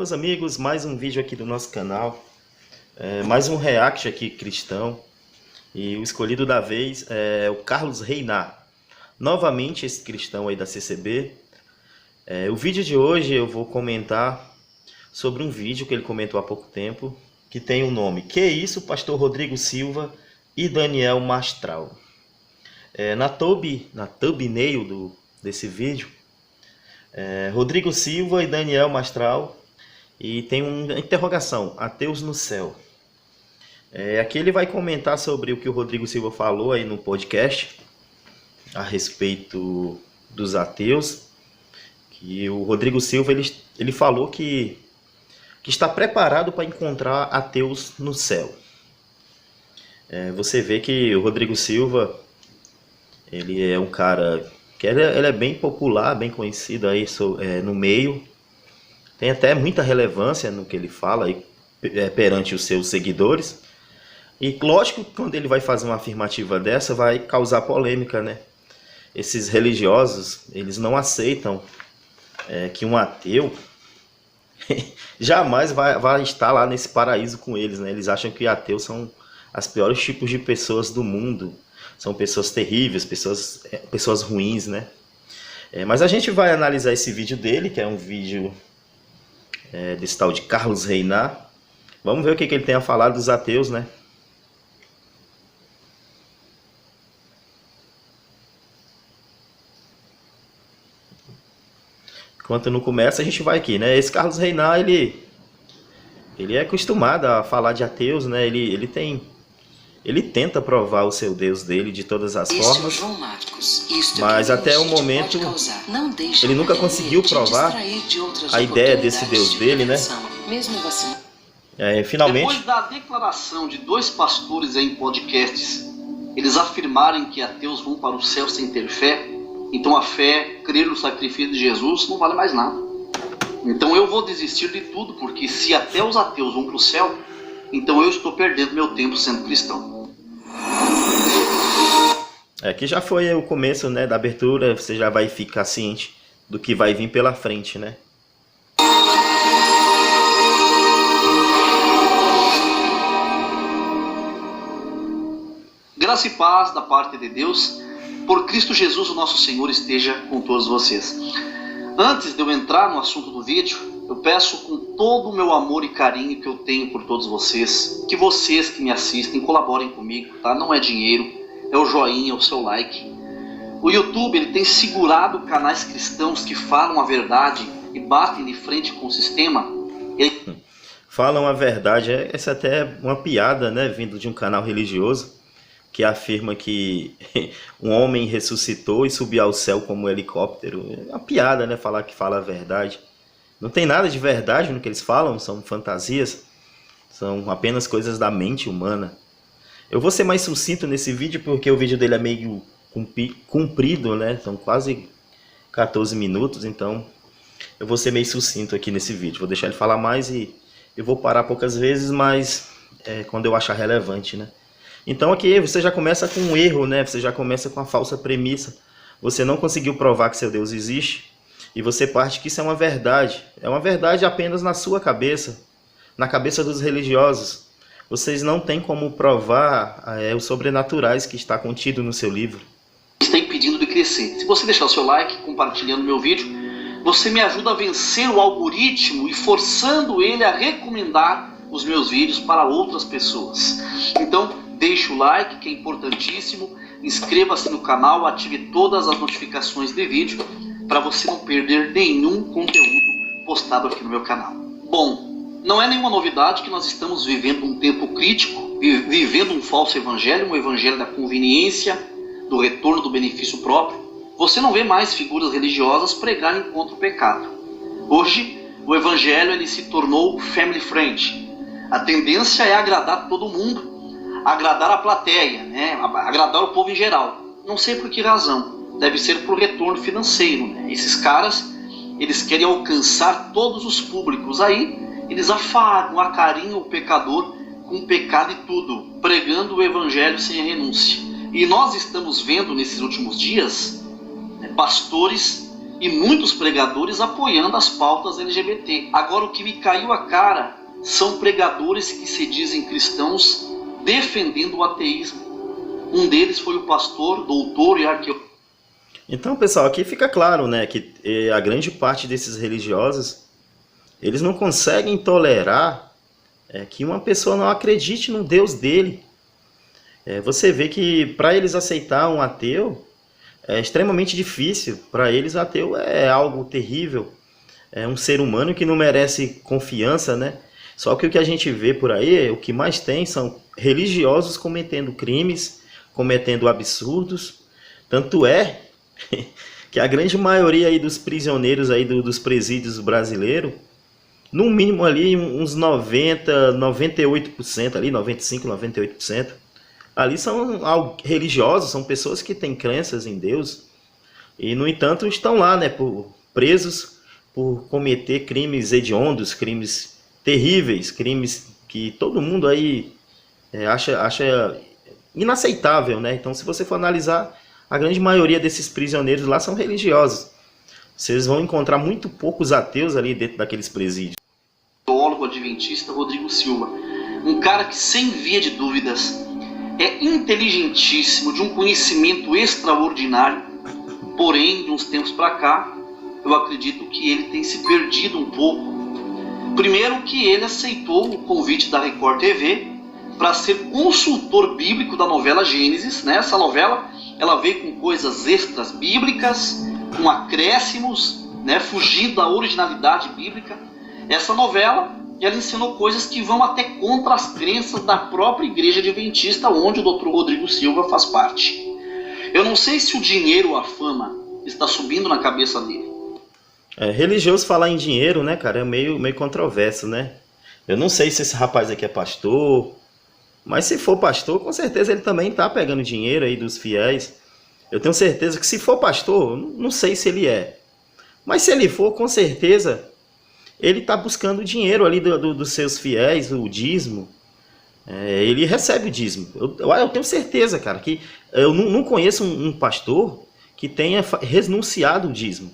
meus amigos, mais um vídeo aqui do nosso canal, mais um react aqui cristão, e o escolhido da vez é o Carlos Reinar, novamente esse cristão aí da CCB. O vídeo de hoje eu vou comentar sobre um vídeo que ele comentou há pouco tempo, que tem o nome Que Isso, Pastor Rodrigo Silva e Daniel Mastral. Na thumbnail desse vídeo, Rodrigo Silva e Daniel Mastral, e tem uma interrogação: ateus no céu. Aqui ele vai comentar sobre o que o Rodrigo Silva falou aí no podcast a respeito dos ateus. Que o Rodrigo Silva ele falou que está preparado para encontrar ateus no céu. Você vê que o Rodrigo Silva ele é um cara que ele é bem popular, bem conhecido aí no meio. Tem até muita relevância no que ele fala aí, perante os seus seguidores. E lógico que quando ele vai fazer uma afirmativa dessa, vai causar polêmica, né? Esses religiosos, eles não aceitam que um ateu jamais vai estar lá nesse paraíso com eles, né? Eles acham que ateus são os piores tipos de pessoas do mundo. São pessoas terríveis, pessoas ruins, né? Mas a gente vai analisar esse vídeo dele, que é um vídeo desse tal de Carlos Reinar. Vamos ver o que ele tem a falar dos ateus, né? Enquanto não começa, a gente vai aqui, né? Esse Carlos Reinar, ele é acostumado a falar de ateus, né? Ele tenta provar o seu Deus dele de todas as formas, mas até o momento ele nunca conseguiu provar a ideia desse Deus dele, né? Finalmente, depois da declaração de dois pastores em podcasts, eles afirmarem que ateus vão para o céu sem ter fé, então a fé, crer no sacrifício de Jesus, não vale mais nada. Então eu vou desistir de tudo, porque se até os ateus vão para o céu, então eu estou perdendo meu tempo sendo cristão. Aqui já foi o começo, né, da abertura. Você já vai ficar ciente do que vai vir pela frente, né? Graça e paz da parte de Deus, por Cristo Jesus, o nosso Senhor, esteja com todos vocês. Antes de eu entrar no assunto do vídeo, eu peço com todo o meu amor e carinho que eu tenho por todos vocês, que vocês que me assistem colaborem comigo, tá? Não é dinheiro, é o joinha, o seu like. O YouTube ele tem segurado canais cristãos que falam a verdade e batem de frente com o sistema. Falam a verdade, essa é até uma piada, né, vindo de um canal religioso que afirma que um homem ressuscitou e subiu ao céu como um helicóptero. É uma piada, né, falar que fala a verdade. Não tem nada de verdade no que eles falam, são fantasias, são apenas coisas da mente humana. Eu vou ser mais sucinto nesse vídeo porque o vídeo dele é meio comprido, né? São quase 14 minutos, então eu vou ser meio sucinto aqui nesse vídeo. Vou deixar ele falar mais e eu vou parar poucas vezes, mas quando eu achar relevante, né? Então aqui você já começa com um erro, né? Você já começa com a falsa premissa. Você não conseguiu provar que seu Deus existe. E você parte que isso é uma verdade. É uma verdade apenas na sua cabeça, na cabeça dos religiosos. Vocês não têm como provar os sobrenaturais que está contido no seu livro. Está impedindo de crescer. Se você deixar o seu like, compartilhando meu vídeo, você me ajuda a vencer o algoritmo e forçando ele a recomendar os meus vídeos para outras pessoas. Então, deixe o like, que é importantíssimo. Inscreva-se no canal, ative todas as notificações de vídeo, para você não perder nenhum conteúdo postado aqui no meu canal. Bom, não é nenhuma novidade que nós estamos vivendo um tempo crítico, vivendo um falso evangelho, um evangelho da conveniência, do retorno do benefício próprio. Você não vê mais figuras religiosas pregarem contra o pecado. Hoje, o evangelho ele se tornou family friend. A tendência é agradar todo mundo, agradar a plateia, né? Agradar o povo em geral. Não sei por que razão. Deve ser por retorno financeiro, né? Esses caras, eles querem alcançar todos os públicos. Aí, eles afagam, acarinham o pecador com pecado e tudo, pregando o evangelho sem renúncia. E nós estamos vendo nesses últimos dias, né, pastores e muitos pregadores apoiando as pautas LGBT. Agora, o que me caiu a cara são pregadores que se dizem cristãos defendendo o ateísmo. Um deles foi o pastor, doutor e arqueólogo. Então, pessoal, aqui fica claro, né, que a grande parte desses religiosos, eles não conseguem tolerar que uma pessoa não acredite no Deus dele. Você vê que para eles aceitar um ateu é extremamente difícil. Para eles, ateu é algo terrível. É um ser humano que não merece confiança, né? Só que o que a gente vê por aí, o que mais tem são religiosos cometendo crimes, cometendo absurdos. Tanto é que a grande maioria aí dos prisioneiros aí dos presídios brasileiros, no mínimo ali uns 90, 98% ali, 95, 98%, ali são religiosos, são pessoas que têm crenças em Deus e, no entanto, estão lá, né, presos por cometer crimes hediondos, crimes terríveis, crimes que todo mundo aí acha inaceitável, né? Então, se você for analisar, a grande maioria desses prisioneiros lá são religiosos. Vocês vão encontrar muito poucos ateus ali dentro daqueles presídios. Teólogo adventista Rodrigo Silva, um cara que, sem via de dúvidas, é inteligentíssimo, de um conhecimento extraordinário, porém, de uns tempos para cá, eu acredito que ele tem se perdido um pouco. Primeiro que ele aceitou o convite da Record TV para ser consultor bíblico da novela Gênesis, né? Essa novela, ela veio com coisas extras bíblicas, com acréscimos, né? Fugindo da originalidade bíblica. Essa novela, ela ensinou coisas que vão até contra as crenças da própria igreja adventista, onde o Dr. Rodrigo Silva faz parte. Eu não sei se o dinheiro ou a fama está subindo na cabeça dele. Religioso falar em dinheiro, né, cara, é meio controverso, né? Eu não sei se esse rapaz aqui é pastor, mas se for pastor, com certeza ele também tá pegando dinheiro aí dos fiéis. Eu tenho certeza que se for pastor, não sei se ele é. Mas se ele for, com certeza, ele está buscando dinheiro ali dos seus fiéis, o dízimo. Ele recebe o dízimo. Eu tenho certeza, cara, que eu não conheço um pastor que tenha renunciado o dízimo.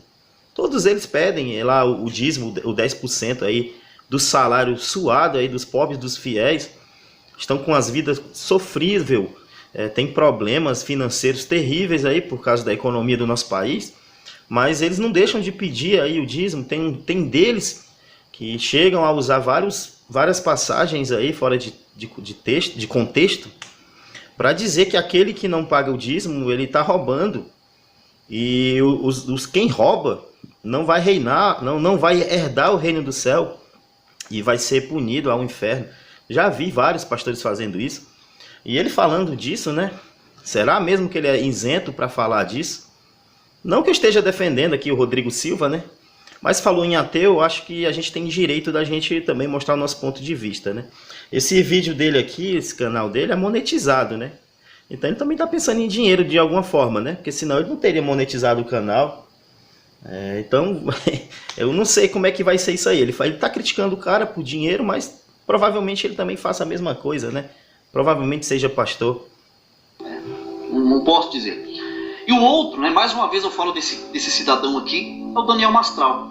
Todos eles pedem lá o dízimo, o 10% aí do salário suado aí dos pobres, dos fiéis. Estão com as vidas sofríveis, tem problemas financeiros terríveis aí por causa da economia do nosso país. Mas eles não deixam de pedir aí o dízimo. Tem deles que chegam a usar várias passagens aí fora de contexto para dizer que aquele que não paga o dízimo, ele está roubando. E quem rouba não vai reinar, não vai herdar o reino do céu e vai ser punido ao inferno. Já vi vários pastores fazendo isso. E ele falando disso, né? Será mesmo que ele é isento para falar disso? Não que eu esteja defendendo aqui o Rodrigo Silva, né? Mas falou em ateu, acho que a gente tem direito da gente também mostrar o nosso ponto de vista, né? Esse vídeo dele aqui, esse canal dele é monetizado, né? Então ele também está pensando em dinheiro de alguma forma, né? Porque senão ele não teria monetizado o canal. Então, eu não sei como é que vai ser isso aí. Ele está criticando o cara por dinheiro, mas provavelmente ele também faça a mesma coisa, né? Provavelmente seja pastor. Não posso dizer. E o outro, né, mais uma vez eu falo desse cidadão aqui, é o Daniel Mastral.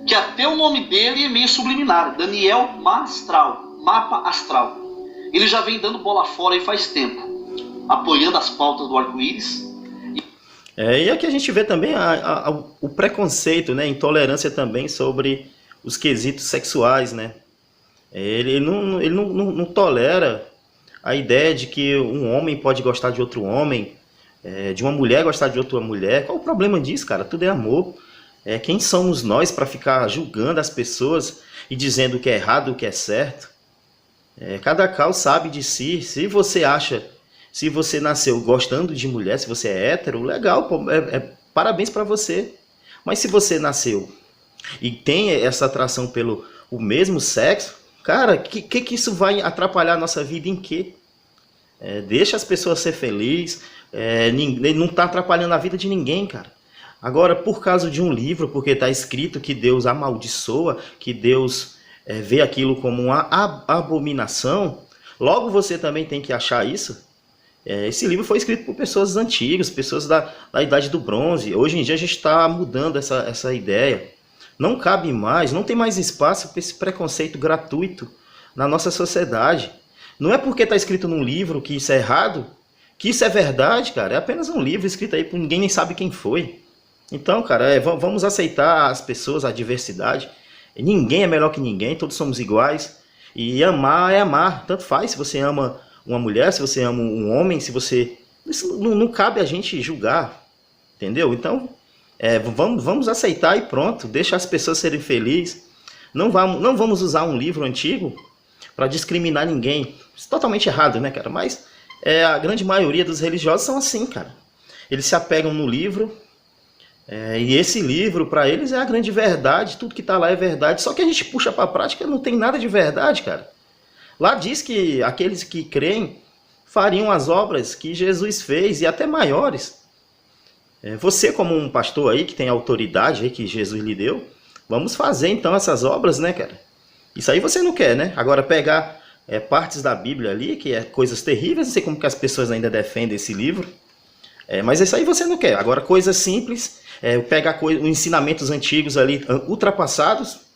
Que até o nome dele é meio subliminar. Daniel Mastral, mapa astral. Ele já vem dando bola fora aí faz tempo, apoiando as pautas do arco-íris. E aqui a gente vê também o preconceito, né, intolerância também sobre os quesitos sexuais, né? Ele não tolera a ideia de que um homem pode gostar de outro homem, de uma mulher gostar de outra mulher. Qual o problema disso, cara? Tudo é amor. Quem somos nós para ficar julgando as pessoas e dizendo o que é errado, o que é certo? Cada qual sabe de si. Se você nasceu gostando de mulher, se você é hétero, legal, parabéns para você. Mas se você nasceu e tem essa atração pelo o mesmo sexo, cara, que isso vai atrapalhar a nossa vida em quê? Deixa as pessoas ser felizes, não está atrapalhando a vida de ninguém, cara. Agora, por causa de um livro, porque está escrito que Deus amaldiçoa, que Deus vê aquilo como uma abominação, logo você também tem que achar isso. Esse livro foi escrito por pessoas antigas, pessoas da Idade do Bronze. Hoje em dia a gente está mudando essa ideia. Não cabe mais, não tem mais espaço para esse preconceito gratuito na nossa sociedade. Não é porque está escrito num livro que isso é errado, que isso é verdade, cara. É apenas um livro escrito aí por ninguém nem sabe quem foi. Então, cara, vamos aceitar as pessoas, a diversidade. Ninguém é melhor que ninguém, todos somos iguais. E amar é amar, tanto faz se você ama uma mulher, se você ama um homem, se você... Isso não cabe a gente julgar, entendeu? Então, vamos aceitar e pronto, deixa as pessoas serem felizes. Não vamos usar um livro antigo para discriminar ninguém. Isso é totalmente errado, né, cara? Mas a grande maioria dos religiosos são assim, cara. Eles se apegam no livro, e esse livro, para eles, é a grande verdade, tudo que está lá é verdade. Só que a gente puxa para a prática, não tem nada de verdade, cara. Lá diz que aqueles que creem fariam as obras que Jesus fez e até maiores. Você, como um pastor aí que tem autoridade aí que Jesus lhe deu, vamos fazer então essas obras, né, cara? Isso aí você não quer, né? Agora pegar partes da Bíblia ali, que é coisas terríveis, não sei como que as pessoas ainda defendem esse livro, mas isso aí você não quer. Agora coisas simples, pegar ensinamentos antigos ali, ultrapassados,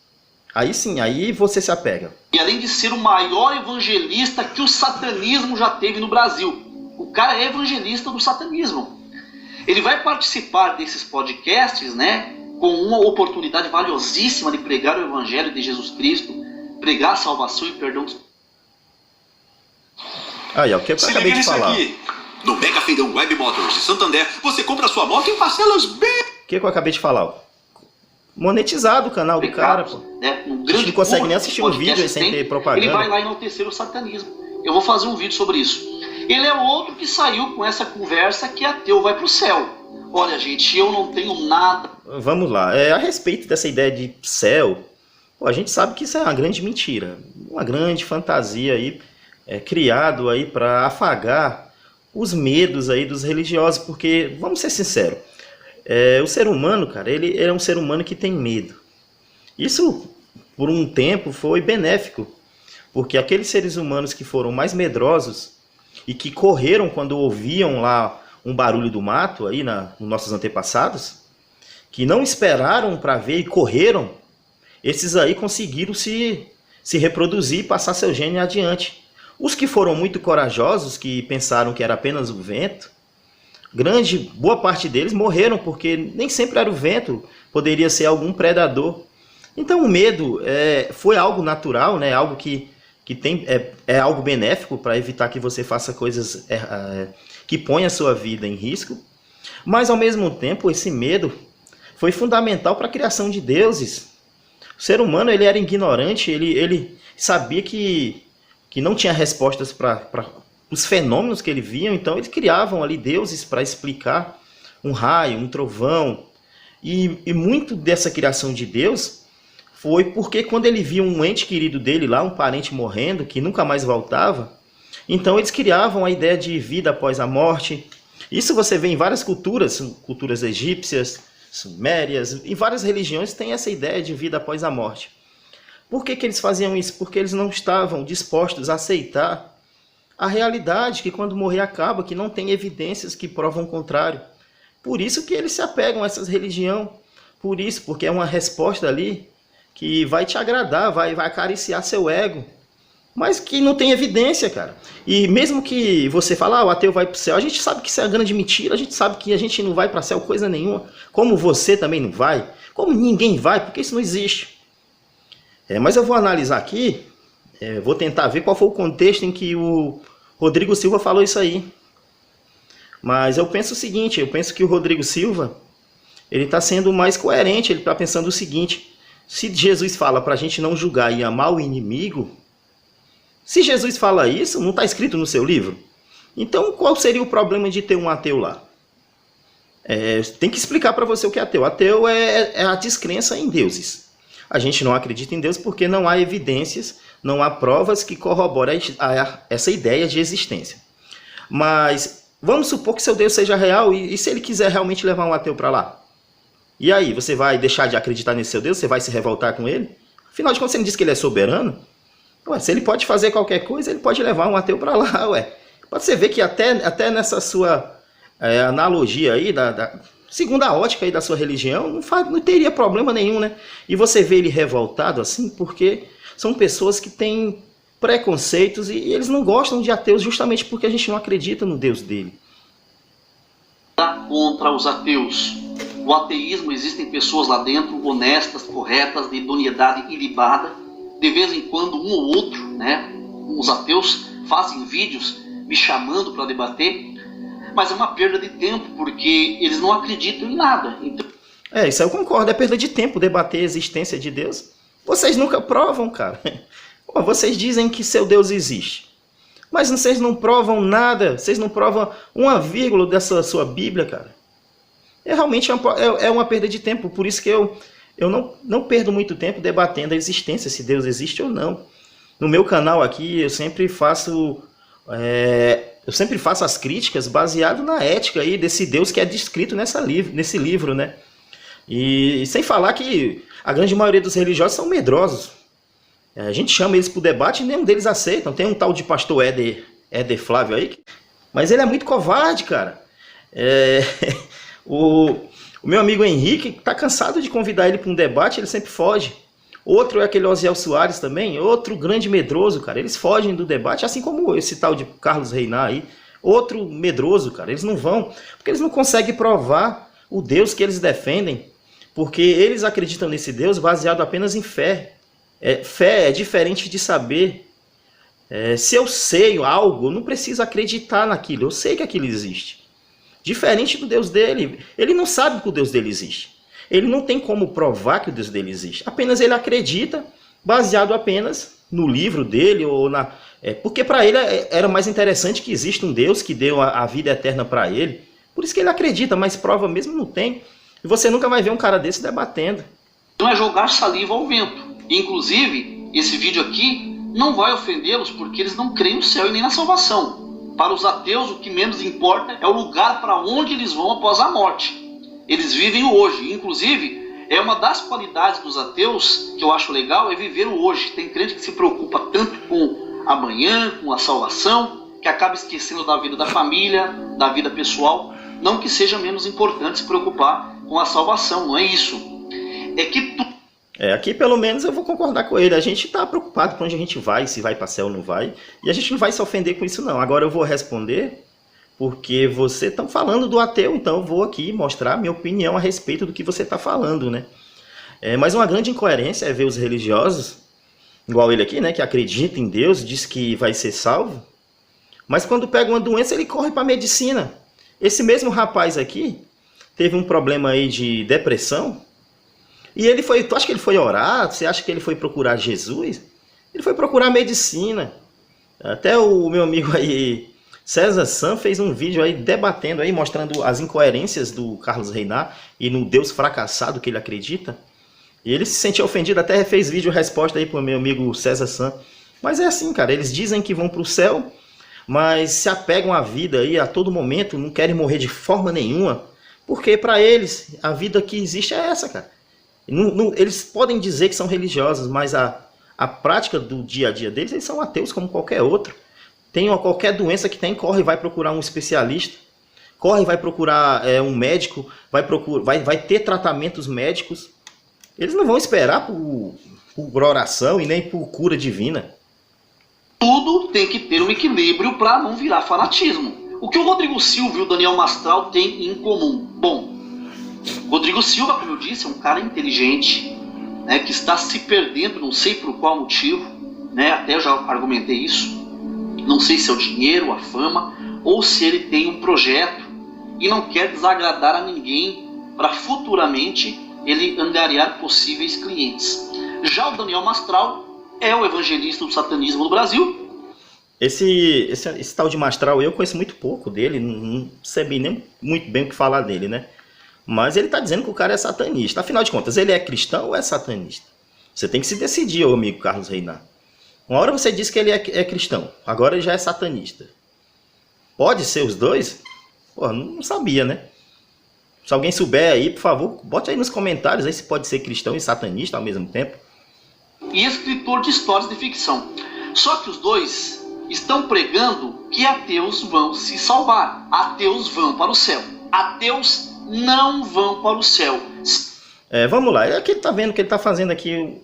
aí sim, aí você se apega. E além de ser o maior evangelista que o satanismo já teve no Brasil, o cara é evangelista do satanismo. Ele vai participar desses podcasts, né, com uma oportunidade valiosíssima de pregar o evangelho de Jesus Cristo, pregar a salvação e perdão dos... Aí, o que eu acabei de falar. Aqui. No Mega Feirão Web Motors de Santander, você compra sua moto em parcelas bem... O que eu acabei de falar? Monetizado o canal do cara, pô. Né, A gente não consegue nem assistir um vídeo sem ter propaganda. Ele vai lá enaltecer o satanismo. Eu vou fazer um vídeo sobre isso. Ele é outro que saiu com essa conversa que ateu vai pro céu. Olha, gente, eu não tenho nada... Vamos lá. A respeito dessa ideia de céu, pô, a gente sabe que isso é uma grande mentira. Uma grande fantasia aí, criado aí para afagar os medos aí dos religiosos. Porque, vamos ser sinceros, o ser humano, cara, ele é um ser humano que tem medo. Isso, por um tempo, foi benéfico. Porque aqueles seres humanos que foram mais medrosos e que correram quando ouviam lá um barulho do mato, aí nos nossos antepassados, que não esperaram para ver e correram, esses aí conseguiram se reproduzir e passar seu gênio adiante. Os que foram muito corajosos, que pensaram que era apenas o vento, boa parte deles morreram, porque nem sempre era o vento, poderia ser algum predador. Então o medo foi algo natural, né? Algo que é algo benéfico para evitar que você faça coisas que ponham a sua vida em risco. Mas ao mesmo tempo esse medo foi fundamental para a criação de deuses. O ser humano ele era ignorante, ele sabia que não tinha respostas para os fenômenos que ele via, então eles criavam ali deuses para explicar um raio, um trovão. E muito dessa criação de Deus foi porque quando ele via um ente querido dele lá, um parente morrendo, que nunca mais voltava, então eles criavam a ideia de vida após a morte. Isso você vê em várias culturas egípcias, sumérias, em várias religiões tem essa ideia de vida após a morte. Por que eles faziam isso? Porque eles não estavam dispostos a aceitar a realidade, que quando morrer acaba, que não tem evidências que provam o contrário. Por isso que eles se apegam a essas religiões, porque é uma resposta ali que vai te agradar, vai acariciar seu ego, mas que não tem evidência, cara. E mesmo que você fale, o ateu vai para o céu, a gente sabe que isso é grande mentira, a gente sabe que a gente não vai para o céu coisa nenhuma, como você também não vai, como ninguém vai, porque isso não existe. Mas eu vou analisar aqui, vou tentar ver qual foi o contexto em que o Rodrigo Silva falou isso aí. Mas eu penso o seguinte, eu penso que o Rodrigo Silva, ele está sendo mais coerente, ele está pensando o seguinte: se Jesus fala para a gente não julgar e amar o inimigo, se Jesus fala isso, não está escrito no seu livro? Então qual seria o problema de ter um ateu lá? Tem que explicar para você o que é ateu. Ateu é a descrença em deuses. A gente não acredita em Deus porque não há evidências, não há provas que corroborem essa ideia de existência. Mas vamos supor que seu Deus seja real e se ele quiser realmente levar um ateu para lá? E aí, você vai deixar de acreditar nesse seu Deus? Você vai se revoltar com ele? Afinal de contas, você não disse que ele é soberano? Se ele pode fazer qualquer coisa, ele pode levar um ateu para lá, Pode você ver que até nessa sua analogia aí, segundo a ótica aí da sua religião, não teria problema nenhum, né? E você vê ele revoltado assim, porque são pessoas que têm preconceitos e eles não gostam de ateus justamente porque a gente não acredita no Deus dele. Contra os ateus. O ateísmo, existem pessoas lá dentro honestas, corretas, de idoneidade ilibada. De vez em quando um ou outro, né, os ateus fazem vídeos me chamando para debater, mas é uma perda de tempo porque eles não acreditam em nada. Então... isso aí eu concordo, é perda de tempo debater a existência de Deus. Vocês nunca provam, cara. Vocês dizem que seu Deus existe, mas vocês não provam nada, vocês não provam uma vírgula dessa sua Bíblia, cara. Realmente uma perda de tempo, por isso que eu não perdo muito tempo debatendo a existência, se Deus existe ou não. No meu canal aqui eu sempre faço as críticas baseado na ética aí desse Deus que é descrito nesse livro, né? E sem falar que a grande maioria dos religiosos são medrosos. A gente chama eles para o debate e nenhum deles aceitam. Tem um tal de pastor Éder Flávio aí, mas ele é muito covarde, cara. O meu amigo Henrique tá cansado de convidar ele para um debate, ele sempre foge. Outro é aquele Osiel Soares também, outro grande medroso, cara. Eles fogem do debate, assim como esse tal de Carlos Reinar aí. Outro medroso, cara. Eles não vão, porque eles não conseguem provar o Deus que eles defendem. Porque eles acreditam nesse Deus baseado apenas em fé. Fé é diferente de saber. Se eu sei algo, eu não preciso acreditar naquilo. Eu sei que aquilo existe. Diferente do Deus dele. Ele não sabe que o Deus dele existe. Ele não tem como provar que o Deus dele existe. Apenas ele acredita, baseado apenas no livro dele. Porque para ele era mais interessante que existe um Deus que deu a vida eterna para ele. Por isso que ele acredita, mas prova mesmo não tem. E você nunca vai ver um cara desse debatendo. Não é jogar saliva ao vento. Inclusive, esse vídeo aqui não vai ofendê-los porque eles não creem no céu e nem na salvação. Para os ateus, o que menos importa é o lugar para onde eles vão após a morte. Eles vivem o hoje. Inclusive, é uma das qualidades dos ateus que eu acho legal, é viver o hoje. Tem crente que se preocupa tanto com amanhã, com a salvação, que acaba esquecendo da vida da família, da vida pessoal. Não que seja menos importante se preocupar com a salvação, não é isso. É que aqui pelo menos eu vou concordar com ele. A gente está preocupado com onde a gente vai, se vai para o céu ou não vai. E a gente não vai se ofender com isso não. Agora eu vou responder porque você está falando do ateu, então eu vou aqui mostrar minha opinião a respeito do que você está falando, né? Mas uma grande incoerência é ver os religiosos, igual ele aqui, né, que acredita em Deus, diz que vai ser salvo, mas quando pega uma doença ele corre para a medicina. Esse mesmo rapaz aqui teve um problema aí de depressão, e ele foi, tu acha que ele foi orar? Você acha que ele foi procurar Jesus? Ele foi procurar medicina. Até o meu amigo aí, César San, fez um vídeo aí debatendo aí, mostrando as incoerências do Carlos Reinar e no Deus fracassado que ele acredita. E ele se sentiu ofendido, até fez vídeo resposta aí pro meu amigo César San. Mas é assim, cara, eles dizem que vão pro céu, mas se apegam à vida aí a todo momento, não querem morrer de forma nenhuma, porque para eles a vida que existe é essa, cara. Eles podem dizer que são religiosos, mas a prática do dia a dia deles, eles são ateus como qualquer outro. Tem qualquer doença que tem, corre e vai procurar um especialista, corre e vai procurar um médico, vai ter tratamentos médicos. Eles não vão esperar por oração e nem por cura divina. Tudo tem que ter um equilíbrio para não virar fanatismo. O que o Rodrigo Silva e o Daniel Mastral têm em comum? Bom, Rodrigo Silva, como eu disse, é um cara inteligente, né, que está se perdendo, não sei por qual motivo, né, até eu já argumentei isso. Não sei se é o dinheiro, a fama, ou se ele tem um projeto e não quer desagradar a ninguém para futuramente ele angariar possíveis clientes. Já o Daniel Mastral é o evangelista do satanismo no Brasil. Esse tal de Mastral eu conheço muito pouco dele, não sei nem muito bem o que falar dele, né? Mas ele está dizendo que o cara é satanista. Afinal de contas, ele é cristão ou é satanista? Você tem que se decidir, ô amigo Carlos Reinar. Uma hora você diz que ele é cristão, agora ele já é satanista. Pode ser os dois? Pô, não sabia, né? Se alguém souber aí, por favor, bote aí nos comentários aí se pode ser cristão e satanista ao mesmo tempo. E escritor de histórias de ficção. Só que os dois estão pregando que ateus vão se salvar, ateus vão para o céu. Ateus não vão para o céu. Vamos lá, é que ele tá vendo que ele tá fazendo aqui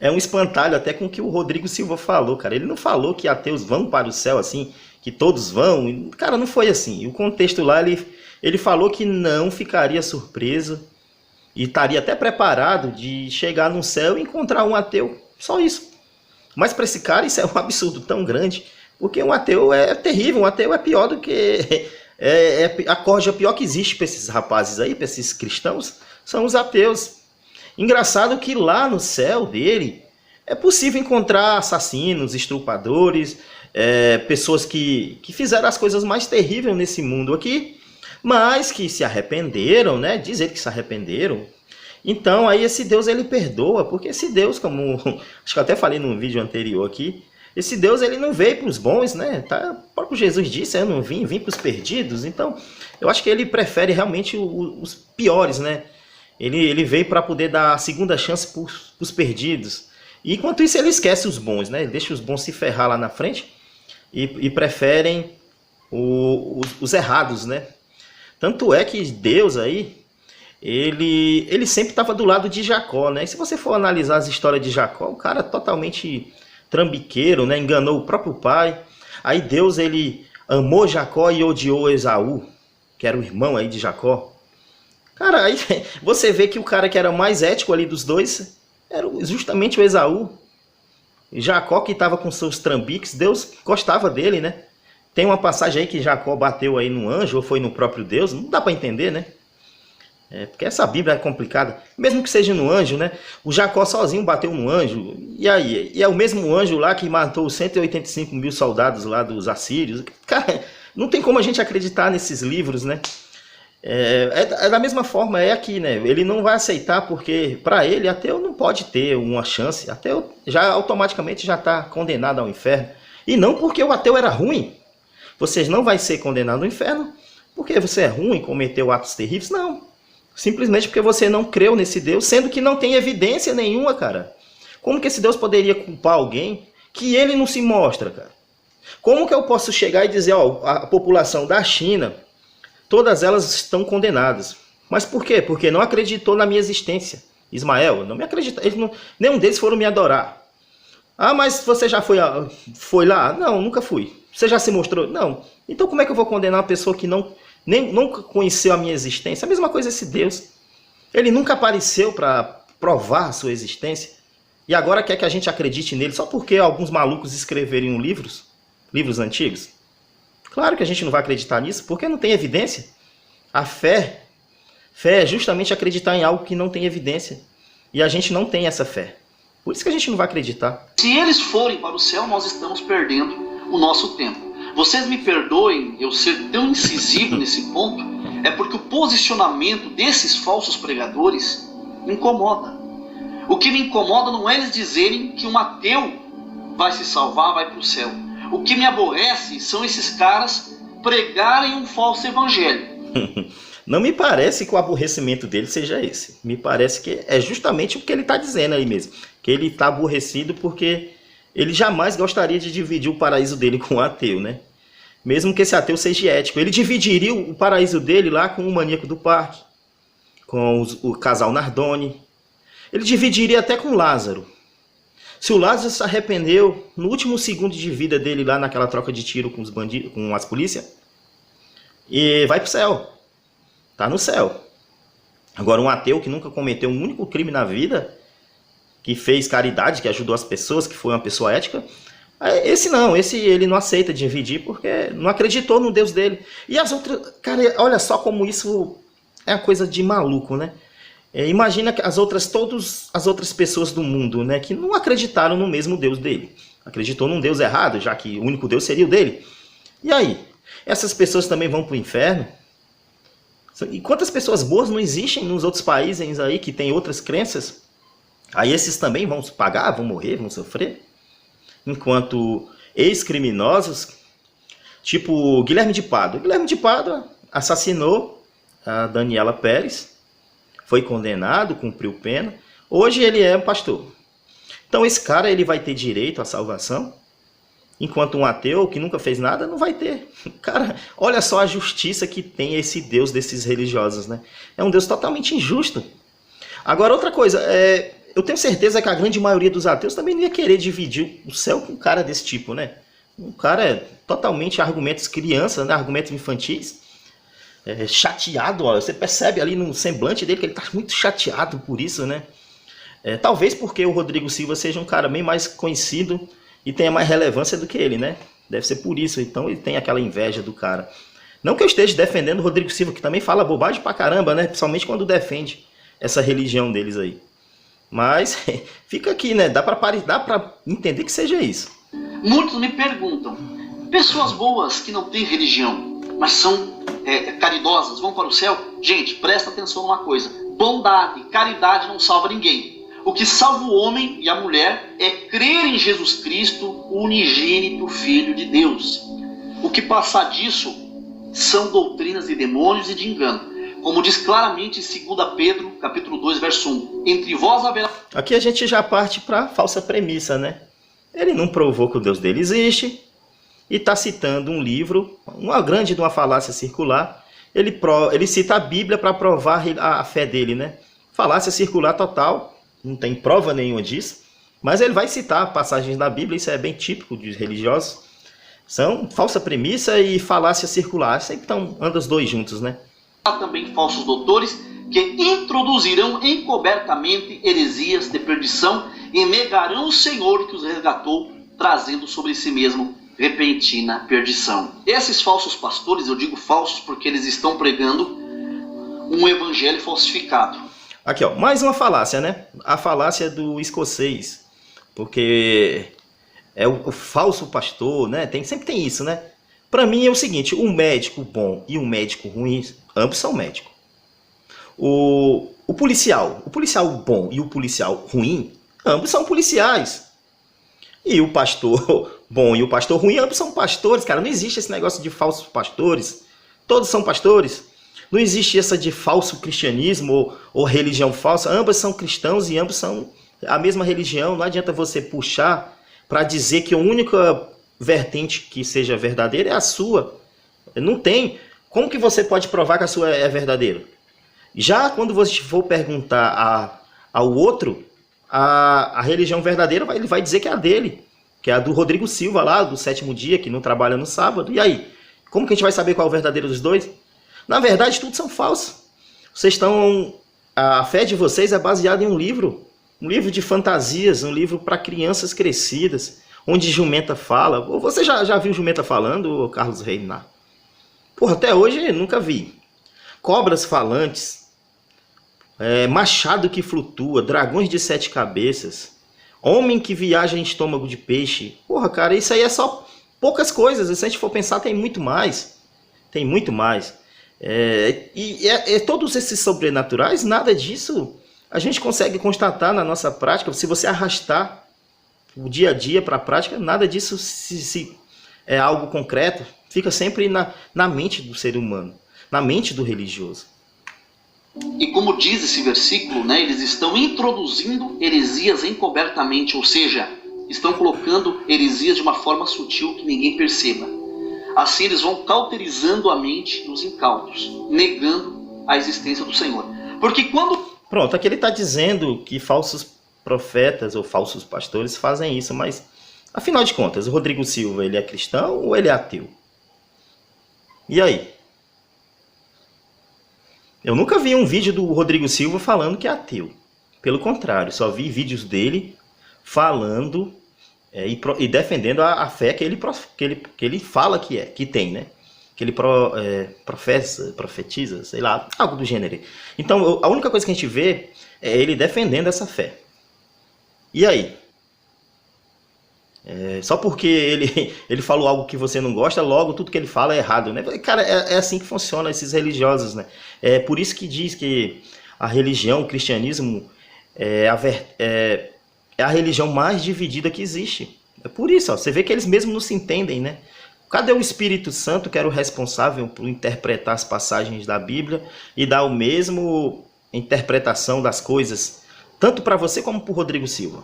é um espantalho até com o que o Rodrigo Silva falou, cara. Ele não falou que ateus vão para o céu assim, que todos vão. Cara, não foi assim. O contexto lá, ele falou que não ficaria surpreso e estaria até preparado de chegar no céu e encontrar um ateu. Só isso. Mas para esse cara isso é um absurdo tão grande, porque um ateu é terrível, um ateu é pior do que... a corja pior que existe para esses rapazes aí, para esses cristãos, são os ateus. Engraçado que lá no céu dele é possível encontrar assassinos, estupradores, pessoas que fizeram as coisas mais terríveis nesse mundo aqui, mas que se arrependeram, né? Diz ele que se arrependeram. Então aí esse Deus ele perdoa, porque esse Deus, como acho que eu até falei num vídeo anterior aqui, esse Deus ele não veio para os bons, né? Tá? O próprio Jesus disse, eu não vim para os perdidos. Então eu acho que ele prefere realmente os piores, né? Ele veio para poder dar a segunda chance para os perdidos. E enquanto isso ele esquece os bons, né? Ele deixa os bons se ferrar lá na frente e preferem os errados, né? Tanto é que Deus aí, ele sempre estava do lado de Jacó, né? E se você for analisar as histórias de Jacó, o cara totalmente trambiqueiro, né? Enganou o próprio pai. Aí Deus, ele amou Jacó e odiou Esaú, que era o irmão aí de Jacó. Cara, aí você vê que o cara que era mais ético ali dos dois era justamente o Esaú. Jacó que estava com seus trambiques, Deus gostava dele, né? Tem uma passagem aí que Jacó bateu aí no anjo, ou foi no próprio Deus, não dá para entender, né? Porque essa Bíblia é complicada. Mesmo que seja no anjo, né? O Jacó sozinho bateu no anjo. E aí? E é o mesmo anjo lá que matou os 185 mil soldados lá dos assírios. Cara, não tem como a gente acreditar nesses livros, né? Da mesma forma é aqui, né? Ele não vai aceitar porque para ele ateu não pode ter uma chance. Ateu já automaticamente já está condenado ao inferno. E não porque o ateu era ruim. Você não vai ser condenado ao inferno porque você é ruim, cometeu atos terríveis. Não. Simplesmente porque você não creu nesse Deus, sendo que não tem evidência nenhuma, cara. Como que esse Deus poderia culpar alguém que ele não se mostra, cara? Como que eu posso chegar e dizer, ó, a população da China, todas elas estão condenadas. Mas por quê? Porque não acreditou na minha existência. Ismael, não me acredita. Nenhum deles foram me adorar. Ah, mas você já foi lá? Não, nunca fui. Você já se mostrou? Não. Então como é que eu vou condenar uma pessoa que nunca conheceu a minha existência? A mesma coisa esse Deus. Ele nunca apareceu para provar a sua existência. E agora quer que a gente acredite nele só porque alguns malucos escreveram livros antigos? Claro que a gente não vai acreditar nisso, porque não tem evidência. A fé é justamente acreditar em algo que não tem evidência. E a gente não tem essa fé. Por isso que a gente não vai acreditar. Se eles forem para o céu, nós estamos perdendo o nosso tempo. Vocês me perdoem eu ser tão incisivo nesse ponto, é porque o posicionamento desses falsos pregadores me incomoda. O que me incomoda não é eles dizerem que um ateu vai se salvar, vai para o céu. O que me aborrece são esses caras pregarem um falso evangelho. Não me parece que o aborrecimento dele seja esse. Me parece que é justamente o que ele está dizendo aí mesmo. Que ele está aborrecido porque ele jamais gostaria de dividir o paraíso dele com um ateu, né? Mesmo que esse ateu seja ético. Ele dividiria o paraíso dele lá com o maníaco do parque, com o casal Nardoni. Ele dividiria até com Lázaro. Se o Lázaro se arrependeu no último segundo de vida dele lá naquela troca de tiro com os bandidos, com as polícias, e vai pro céu. Tá no céu. Agora um ateu que nunca cometeu um único crime na vida, que fez caridade, que ajudou as pessoas, que foi uma pessoa ética, esse ele não aceita dividir porque não acreditou no Deus dele. E as outras, cara, olha só como isso é uma coisa de maluco, né? Imagina que as outras pessoas do mundo, né, que não acreditaram no mesmo Deus dele. Acreditou num Deus errado, já que o único Deus seria o dele. E aí? Essas pessoas também vão para o inferno? E quantas pessoas boas não existem nos outros países aí que têm outras crenças? Aí esses também vão pagar, vão morrer, vão sofrer? Enquanto ex-criminosos, tipo Guilherme de Pádua. Guilherme de Pádua assassinou a Daniela Pérez, foi condenado, cumpriu pena. Hoje ele é um pastor. Então esse cara ele vai ter direito à salvação? Enquanto um ateu que nunca fez nada não vai ter. Cara, olha só a justiça que tem esse Deus desses religiosos, né? É um Deus totalmente injusto. Agora, outra coisa, eu tenho certeza que a grande maioria dos ateus também não ia querer dividir o céu com um cara desse tipo, né? Um cara totalmente argumentos crianças, né? Argumentos infantis. Chateado, ó, você percebe ali no semblante dele que ele tá muito chateado por isso, né? Talvez porque o Rodrigo Silva seja um cara bem mais conhecido e tenha mais relevância do que ele, né? Deve ser por isso, então ele tem aquela inveja do cara. Não que eu esteja defendendo o Rodrigo Silva, que também fala bobagem pra caramba, né? Principalmente quando defende essa religião deles aí. Mas fica aqui, né? Dá pra entender que seja isso. Muitos me perguntam, pessoas boas que não têm religião, mas são caridosas, vão para o céu? Gente, presta atenção numa coisa. Bondade, caridade não salva ninguém. O que salva o homem e a mulher é crer em Jesus Cristo, o unigênito Filho de Deus. O que passar disso são doutrinas de demônios e de engano. Como diz claramente em 2 Pedro, capítulo 2, verso 1. Entre vós haverá... Aqui a gente já parte para a falsa premissa, né? Ele não provou que o Deus dele existe e está citando um livro, uma grande de uma falácia circular. Ele cita a Bíblia para provar a fé dele, né? Falácia circular total. Não tem prova nenhuma disso, mas ele vai citar passagens da Bíblia, isso é bem típico dos religiosos. São falsa premissa e falácia circular, sempre andam os dois juntos, né? Há também falsos doutores que introduzirão encobertamente heresias de perdição e negarão o Senhor que os resgatou, trazendo sobre si mesmo repentina perdição. Esses falsos pastores, eu digo falsos porque eles estão pregando um evangelho falsificado. Aqui, ó, mais uma falácia, né? A falácia do escocês. Porque é o falso pastor, né? Sempre tem isso, né? Para mim é o seguinte, um médico bom e um médico ruim, ambos são médicos. O policial bom e o policial ruim, ambos são policiais. E o pastor bom e o pastor ruim, ambos são pastores, cara. Não existe esse negócio de falsos pastores. Todos são pastores. Não existe essa de falso cristianismo ou religião falsa. Ambos são cristãos e ambos são a mesma religião. Não adianta você puxar para dizer que a única vertente que seja verdadeira é a sua. Não tem. Como que você pode provar que a sua é verdadeira? Já quando você for perguntar ao outro, a religião verdadeira, ele vai dizer que é a dele. Que é a do Rodrigo Silva lá, do Sétimo Dia, que não trabalha no sábado. E aí? Como que a gente vai saber qual é o verdadeiro dos dois? Na verdade, tudo são falsos. A fé de vocês é baseada em um livro de fantasias, um livro para crianças crescidas, onde jumenta fala. Você já viu jumenta falando, Carlos Reinar? Porra, até hoje nunca vi. Cobras falantes, machado que flutua, dragões de 7 cabeças, homem que viaja em estômago de peixe. Porra, cara, isso aí é só poucas coisas. Se a gente for pensar, tem muito mais. Tem muito mais. Todos esses sobrenaturais, nada disso a gente consegue constatar na nossa prática. Se você arrastar o dia a dia para a prática, nada disso se é algo concreto. Fica sempre na mente do ser humano, na mente do religioso. E como diz esse versículo, né, eles estão introduzindo heresias encobertamente, ou seja, estão colocando heresias de uma forma sutil que ninguém perceba. Assim eles vão cauterizando a mente dos incautos, negando a existência do Senhor. Porque quando... Pronto, aqui ele está dizendo que falsos profetas ou falsos pastores fazem isso, mas afinal de contas, o Rodrigo Silva, ele é cristão ou ele é ateu? E aí? Eu nunca vi um vídeo do Rodrigo Silva falando que é ateu. Pelo contrário, só vi vídeos dele falando e defendendo a fé que ele fala que tem, né? Que ele profetiza, sei lá, algo do gênero. Então, a única coisa que a gente vê é ele defendendo essa fé. E aí? Só porque ele falou algo que você não gosta, logo tudo que ele fala é errado, né? Cara, é assim que funciona esses religiosos, né? É por isso que diz que a religião, o cristianismo, é a religião mais dividida que existe. É por isso, ó, você vê que eles mesmos não se entendem, né? Cadê o Espírito Santo, que era o responsável por interpretar as passagens da Bíblia e dar o mesmo interpretação das coisas, tanto para você como para o Rodrigo Silva?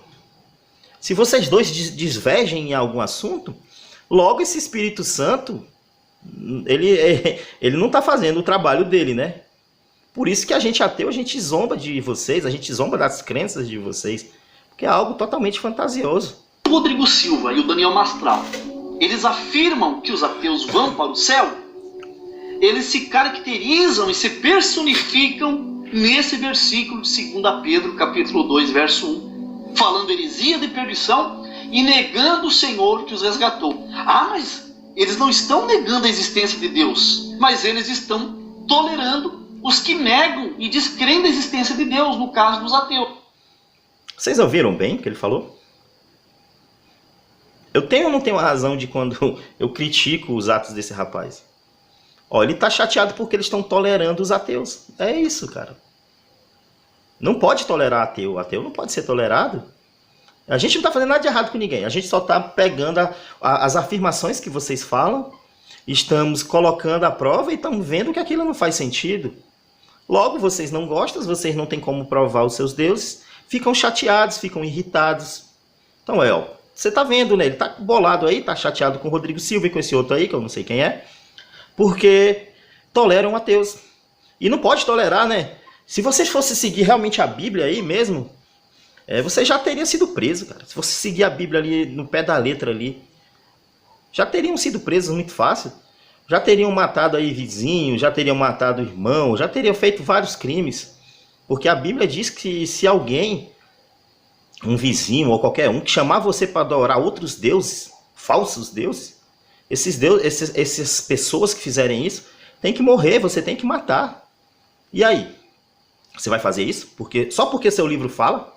Se vocês dois divergem em algum assunto, Logo, esse Espírito Santo, ele não está fazendo o trabalho dele, né? Por isso que a gente ateu, a gente zomba de vocês, a gente zomba das crenças de vocês, porque é algo totalmente fantasioso. O Rodrigo Silva e o Daniel Mastral, eles afirmam que os ateus vão para o céu? Eles se caracterizam e se personificam nesse versículo de 2 Pedro, capítulo 2, verso 1, falando heresia de perdição e negando o Senhor que os resgatou. Ah, mas eles não estão negando a existência de Deus, mas eles estão tolerando os que negam e descreem da existência de Deus, no caso dos ateus. Vocês ouviram bem o que ele falou? Eu tenho ou não tenho razão de quando eu critico os atos desse rapaz? Ó, ele tá chateado porque eles estão tolerando os ateus. É isso, cara. Não pode tolerar ateu. Ateu não pode ser tolerado. A gente não tá fazendo nada de errado com ninguém. A gente só tá pegando as afirmações que vocês falam, estamos colocando à prova e estamos vendo que aquilo não faz sentido. Logo, vocês não gostam, vocês não têm como provar os seus deuses, ficam chateados, ficam irritados. Então, você tá vendo, né? Ele tá bolado aí, tá chateado com o Rodrigo Silva e com esse outro aí, que eu não sei quem é, porque toleram ateus. E não pode tolerar, né? Se vocês fossem seguir realmente a Bíblia aí mesmo, você já teria sido preso, cara. Se você seguir a Bíblia ali no pé da letra ali, já teriam sido presos muito fácil. Já teriam matado aí vizinho, já teriam matado irmão, já teriam feito vários crimes. Porque a Bíblia diz que se alguém, um vizinho ou qualquer um, que chamar você para adorar outros deuses, falsos deuses, essas pessoas que fizerem isso, tem que morrer, você tem que matar. E aí? Você vai fazer isso? Só porque seu livro fala?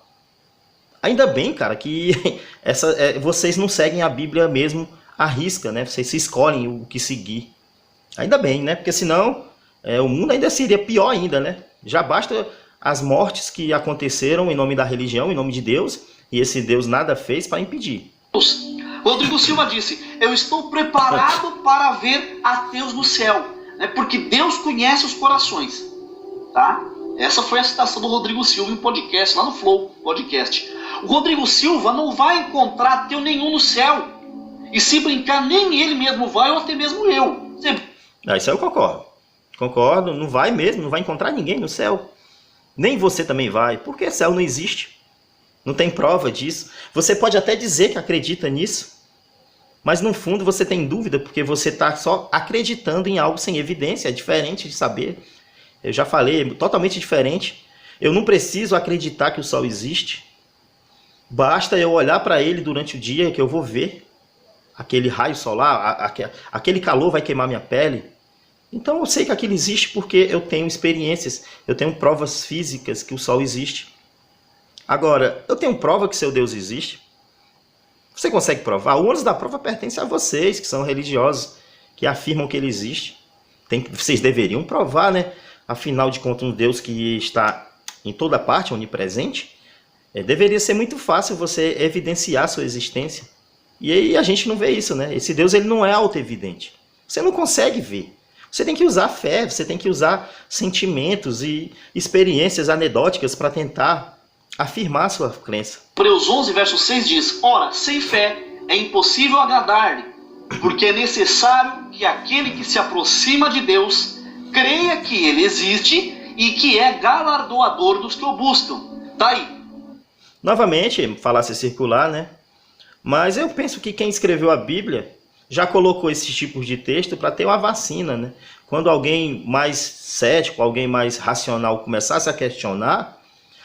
Ainda bem, cara, que vocês não seguem a Bíblia mesmo à risca, né? Vocês se escolhem o que seguir. Ainda bem, né? Porque senão o mundo ainda seria pior ainda, né? Já basta as mortes que aconteceram em nome da religião, em nome de Deus, e esse Deus nada fez para impedir. Rodrigo Silva disse: eu estou preparado para ver ateus no céu, né? Porque Deus conhece os corações, tá? Essa foi a citação do Rodrigo Silva em podcast, lá no Flow Podcast. O Rodrigo Silva não vai encontrar ateu nenhum no céu. E se brincar, nem ele mesmo vai, ou até mesmo eu. Isso aí eu concordo. Concordo, não vai mesmo, não vai encontrar ninguém no céu. Nem você também vai, porque céu não existe. Não tem prova disso. Você pode até dizer que acredita nisso, mas no fundo você tem dúvida, porque você está só acreditando em algo sem evidência. É diferente de saber. Eu já falei, é totalmente diferente. Eu não preciso acreditar que o sol existe. Basta eu olhar para ele durante o dia que eu vou ver aquele raio solar, aquele calor vai queimar minha pele. Então eu sei que aquilo existe porque eu tenho experiências, eu tenho provas físicas que o sol existe. Agora, eu tenho prova que seu Deus existe? Você consegue provar? O ônus da prova pertence a vocês, que são religiosos, que afirmam que ele existe. Vocês deveriam provar, né? Afinal de contas, um Deus que está em toda parte, onipresente, deveria ser muito fácil você evidenciar sua existência. E aí a gente não vê isso, né? Esse Deus ele não é autoevidente. Você não consegue ver. Você tem que usar fé, você tem que usar sentimentos e experiências anedóticas para tentar afirmar a sua crença. Hebreus 11, verso 6 diz: ora, sem fé é impossível agradar-lhe, porque é necessário que aquele que se aproxima de Deus creia que ele existe e que é galardoador dos que o buscam. Tá aí. Novamente, falácia circular, né? Mas eu penso que quem escreveu a Bíblia já colocou esses tipos de texto para ter uma vacina, né? Quando alguém mais cético, alguém mais racional começasse a questionar,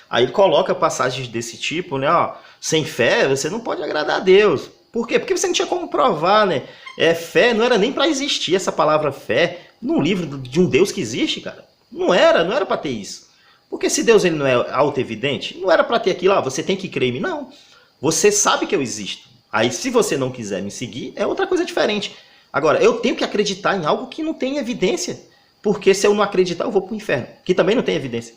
aí ele coloca passagens desse tipo, né? Ó, sem fé você não pode agradar a Deus. Por quê? Porque você não tinha como provar, né? Fé não era nem para existir essa palavra fé num livro de um Deus que existe, cara. Não era para ter isso. Porque se Deus ele não é autoevidente, não era para ter aquilo, você tem que crer em mim. Não. Você sabe que eu existo. Aí se você não quiser me seguir, é outra coisa diferente. Agora, eu tenho que acreditar em algo que não tem evidência. Porque se eu não acreditar, eu vou para o inferno, que também não tem evidência.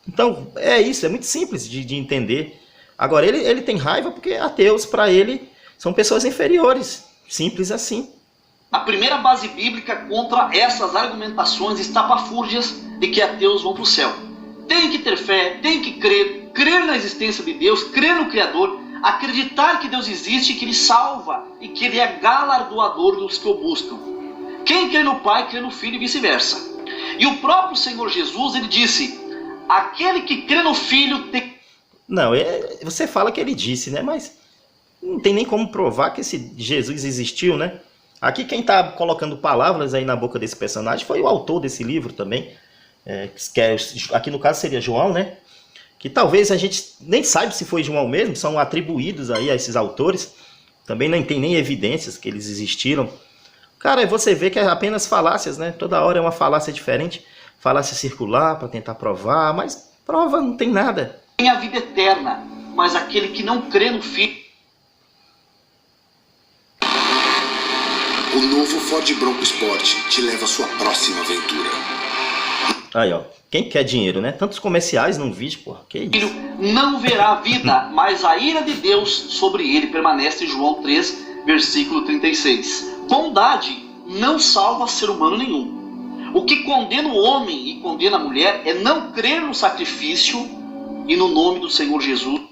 Então, é isso, é muito simples de entender. Agora, ele tem raiva porque ateus, para ele, são pessoas inferiores. Simples assim. A primeira base bíblica contra essas argumentações estapafúrdias de que ateus vão para o céu. Tem que ter fé, tem que crer na existência de Deus, crer no Criador, acreditar que Deus existe e que Ele salva e que ele é galardoador dos que o buscam. Quem crê no Pai, crê no Filho e vice-versa. E o próprio Senhor Jesus, ele disse, aquele que crê no Filho tem... Não, você fala que ele disse, né? Mas não tem nem como provar que esse Jesus existiu, né? Aqui quem está colocando palavras aí na boca desse personagem foi o autor desse livro também. Aqui no caso seria João, né? Que talvez a gente nem saiba se foi João mesmo, são atribuídos aí a esses autores. Também não tem nem evidências que eles existiram. Cara, você vê que é apenas falácias, né? Toda hora é uma falácia diferente. Falácia circular para tentar provar, mas prova não tem nada. Tem a vida eterna, mas aquele que não crê no Filho... O novo Ford Bronco Sport te leva à sua próxima aventura. Aí, ó. Quem quer dinheiro, né? Tantos comerciais num vídeo, porra. Que isso? Filho não verá a vida, mas a ira de Deus sobre ele permanece. João 3, versículo 36. Bondade não salva ser humano nenhum. O que condena o homem e condena a mulher é não crer no sacrifício e no nome do Senhor Jesus.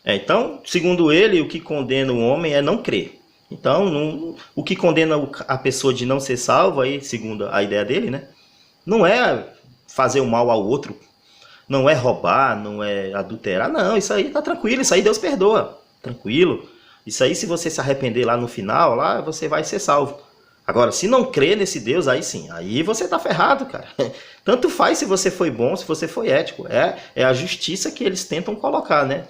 Então, segundo ele, o que condena o homem é não crer. Então, o que condena a pessoa de não ser salva, aí, segundo a ideia dele, né? Não é fazer o mal ao outro, não é roubar, não é adulterar, não, isso aí tá tranquilo, isso aí Deus perdoa, tranquilo. Isso aí, se você se arrepender lá no final, lá você vai ser salvo. Agora, se não crer nesse Deus, aí sim, aí você tá ferrado, cara. Tanto faz se você foi bom, se você foi ético. É a justiça que eles tentam colocar, né?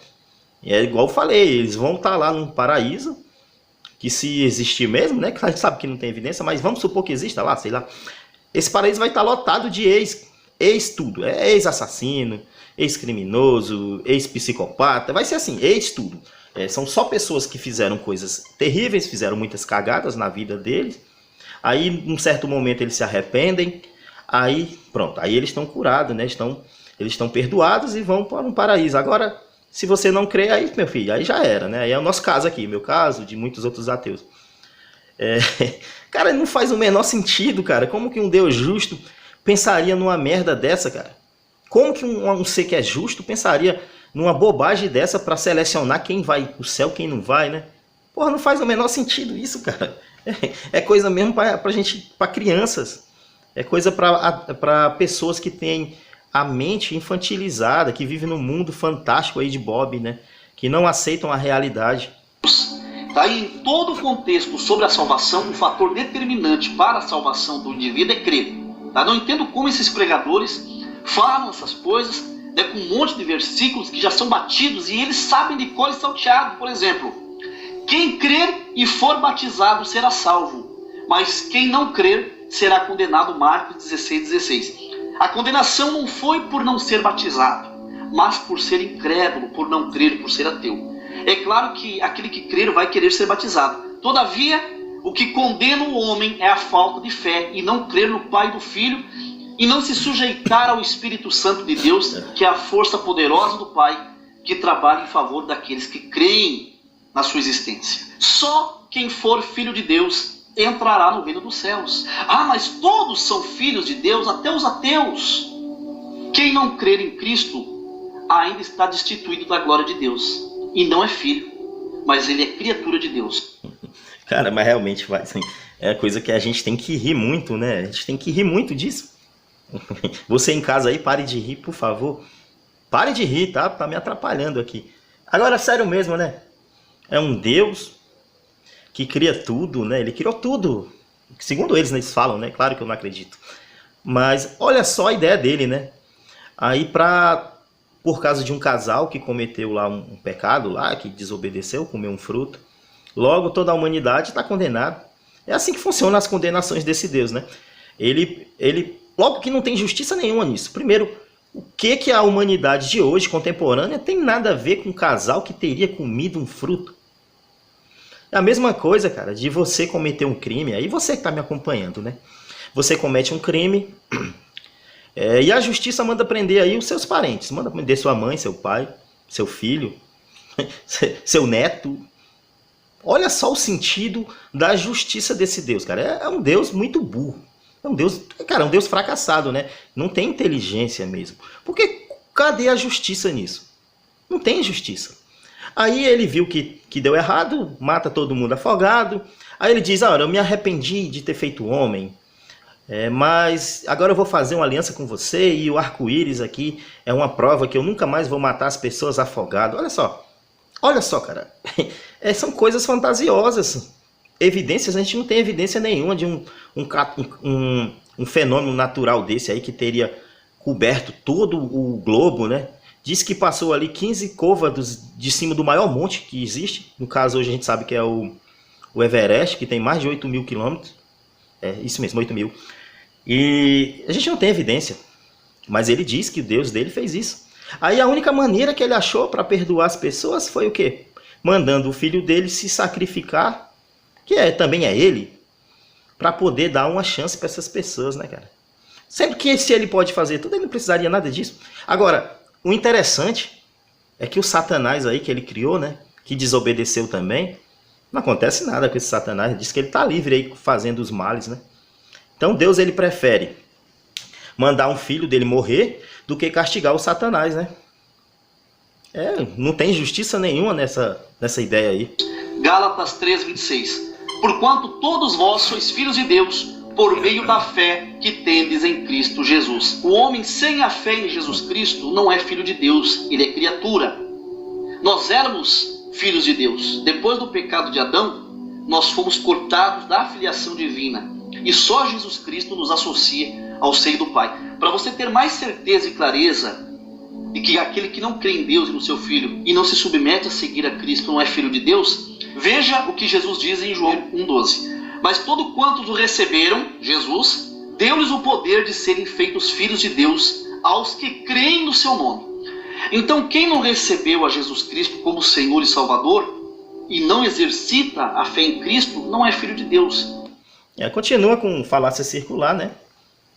É igual eu falei, eles vão estar lá num paraíso, que se existir mesmo, né? Que a gente sabe que não tem evidência, mas vamos supor que exista lá, sei lá. Esse paraíso vai estar lotado de ex-tudo. Ex-assassino, ex-criminoso, ex-psicopata. Vai ser assim, ex-tudo. São só pessoas que fizeram coisas terríveis, fizeram muitas cagadas na vida deles. Aí, num certo momento, eles se arrependem. Aí, pronto. Aí eles estão curados, né? Eles estão perdoados e vão para um paraíso. Agora, se você não crê, aí, meu filho, aí já era, né? Aí é o nosso caso aqui, meu caso, de muitos outros ateus. Cara, não faz o menor sentido, cara. Como que um Deus justo pensaria numa merda dessa, cara? Como que um ser que é justo pensaria numa bobagem dessa para selecionar quem vai pro céu, quem não vai, né? Porra, não faz o menor sentido isso, cara. É coisa mesmo pra gente, pra crianças. É coisa pra pessoas que têm a mente infantilizada, que vivem num mundo fantástico aí de Bob, né? Que não aceitam a realidade. Daí, em todo o contexto sobre a salvação, o fator determinante para a salvação do indivíduo é crer. Tá? Não entendo como esses pregadores falam essas coisas, né, com um monte de versículos que já são batidos e eles sabem de cor e salteado. Por exemplo, quem crer e for batizado será salvo, mas quem não crer será condenado. Marcos 16:16. A condenação não foi por não ser batizado, mas por ser incrédulo, por não crer, por ser ateu. É claro que aquele que crer vai querer ser batizado. Todavia, o que condena o homem é a falta de fé e não crer no Pai e do Filho e não se sujeitar ao Espírito Santo de Deus, que é a força poderosa do Pai que trabalha em favor daqueles que creem na sua existência. Só quem for filho de Deus entrará no reino dos céus. Ah, mas todos são filhos de Deus, até os ateus. Quem não crer em Cristo ainda está destituído da glória de Deus. E não é filho, mas ele é criatura de Deus. Cara, mas realmente vai, assim, é coisa que a gente tem que rir muito, né? A gente tem que rir muito disso. Você em casa aí, pare de rir, por favor. Pare de rir, tá? Tá me atrapalhando aqui. Agora, sério mesmo, né? É um Deus que cria tudo, né? Ele criou tudo. Segundo eles, né, eles falam, né? Claro que eu não acredito. Mas olha só a ideia dele, né? Aí por causa de um casal que cometeu lá um pecado lá, que desobedeceu, comeu um fruto, logo toda a humanidade está condenada. É assim que funcionam as condenações desse Deus, né? Logo que não tem justiça nenhuma nisso. Primeiro, o que a humanidade de hoje, contemporânea, tem nada a ver com um casal que teria comido um fruto? É a mesma coisa, cara, de você cometer um crime, aí você que está me acompanhando, né? Você comete um crime, e a justiça manda prender aí os seus parentes, manda prender sua mãe, seu pai, seu filho, seu neto. Olha só o sentido da justiça desse Deus, cara. É um Deus muito burro. É um Deus, cara, é um Deus fracassado, né? Não tem inteligência mesmo. Porque cadê a justiça nisso? Não tem justiça. Aí ele viu que deu errado, mata todo mundo afogado. Aí ele diz, eu me arrependi de ter feito homem, mas agora eu vou fazer uma aliança com você e o arco-íris aqui é uma prova que eu nunca mais vou matar as pessoas afogado. Olha só, cara, são coisas fantasiosas. Evidências, a gente não tem evidência nenhuma de um fenômeno natural desse aí que teria coberto todo o globo, né? Diz que passou ali 15 côvados de cima do maior monte que existe. No caso, hoje a gente sabe que é o Everest, que tem mais de 8.000 quilômetros. É isso mesmo, 8.000. E a gente não tem evidência. Mas ele diz que o Deus dele fez isso. Aí a única maneira que ele achou para perdoar as pessoas foi o quê? Mandando o filho dele se sacrificar, também é ele, para poder dar uma chance para essas pessoas, né, cara? Sempre que se ele pode fazer tudo, ele não precisaria nada disso. Agora, o interessante é que o Satanás aí que ele criou, né, que desobedeceu também, não acontece nada com esse Satanás. Diz que ele está livre aí fazendo os males, né? Então Deus ele prefere mandar um filho dele morrer do que castigar o Satanás, né? Não tem justiça nenhuma nessa ideia aí. Gálatas 3:26. Porquanto todos vós sois filhos de Deus, por meio da fé que tendes em Cristo Jesus. O homem sem a fé em Jesus Cristo não é filho de Deus, ele é criatura. Nós éramos filhos de Deus. Depois do pecado de Adão, nós fomos cortados da filiação divina. E só Jesus Cristo nos associa ao seio do Pai. Para você ter mais certeza e clareza de que aquele que não crê em Deus e no seu Filho e não se submete a seguir a Cristo não é filho de Deus, veja o que Jesus diz em João 1,12. Mas todo quantos o receberam, Jesus, deu-lhes o poder de serem feitos filhos de Deus aos que creem no seu nome. Então quem não recebeu a Jesus Cristo como Senhor e Salvador e não exercita a fé em Cristo, não é filho de Deus. Continua com falácia circular, né?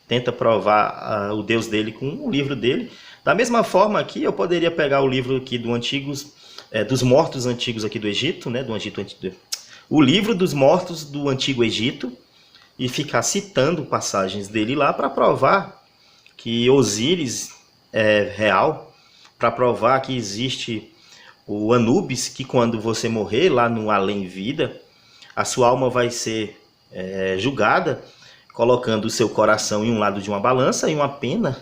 Tenta provar o Deus dele com o livro dele. Da mesma forma aqui, eu poderia pegar o livro aqui dos mortos antigos aqui do Egito, né? O livro dos mortos do Antigo Egito, e ficar citando passagens dele lá para provar que Osíris é real, para provar que existe o Anubis, que quando você morrer lá no além-vida, a sua alma vai ser julgada, colocando o seu coração em um lado de uma balança e uma pena